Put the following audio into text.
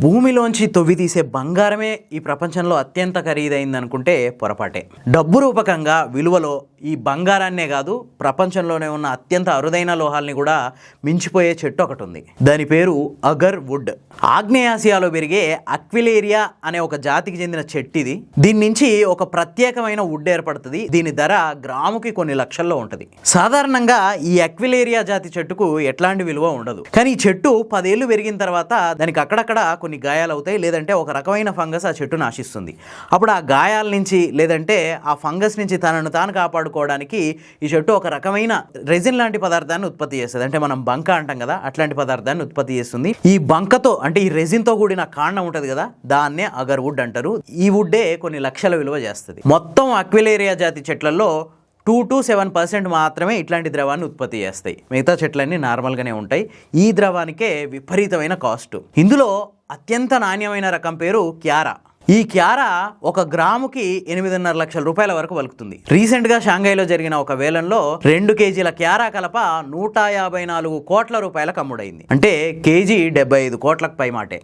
భూమిలోంచి తొవ్వి తీసే బంగారమే ఈ ప్రపంచంలో అత్యంత ఖరీదైంది అనుకుంటే పొరపాటే. డబ్బు రూపకంగా విలువలో ఈ బంగారాన్నే కాదు, ప్రపంచంలోనే ఉన్న అత్యంత అరుదైన లోహాల్ని కూడా మించిపోయే చెట్టు ఒకటి ఉంది. దాని పేరు అగర్ వుడ్. ఆగ్నేయాసియాలో పెరిగే అక్విలేరియా అనే ఒక జాతికి చెందిన చెట్టు ఇది. దీని నుంచి ఒక ప్రత్యేకమైన వుడ్ ఏర్పడుతుంది. దీని ధర గ్రాముకి కొన్ని లక్షల్లో ఉంటుంది. సాధారణంగా ఈ అక్విలేరియా జాతి చెట్టుకు ఎట్లాంటి విలువ ఉండదు. కానీ ఈ చెట్టు 10 ఏళ్ళు పెరిగిన తర్వాత దానికి అక్కడక్కడ కొన్ని గాయాలు అవుతాయి, లేదంటే ఒక రకమైన ఫంగస్ ఆ చెట్టును ఆశిస్తుంది. అప్పుడు ఆ గాయాల నుంచి లేదంటే ఆ ఫంగస్ నుంచి తనను తాను కాపాడుకోవడానికి ఈ చెట్టు ఒక రకమైన రెజిన్ లాంటి పదార్థాన్ని ఉత్పత్తి చేస్తుంది. అంటే మనం బంక అంటాం కదా, అట్లాంటి పదార్థాన్ని ఉత్పత్తి చేస్తుంది. ఈ బంకతో అంటే ఈ రెజిన్తో కూడిన కాండం ఉంటుంది కదా, దాన్నే అగర్ వుడ్ అంటారు. ఈ వుడ్డే కొన్ని లక్షల విలువ చేస్తుంది. మొత్తం అక్విలేరియా జాతి చెట్లలో 2 to 7% మాత్రమే ఇట్లాంటి ద్రవాన్ని ఉత్పత్తి చేస్తాయి. మిగతా చెట్లన్నీ నార్మల్గానే ఉంటాయి. ఈ ద్రవానికే విపరీతమైన కాస్ట్. ఇందులో అత్యంత నాణ్యమైన రకం పేరు క్యారా. ఈ క్యారా 1 గ్రాముకి 8.5 లక్షల రూపాయల వరకు పలుకుతుంది. రీసెంట్గా షాంఘైలో జరిగిన ఒక వేలంలో 2 కేజీల క్యారా కలప 154 కోట్ల రూపాయలకు అమ్ముడైంది. అంటే కేజీ 75 కోట్లకు పై మాటే.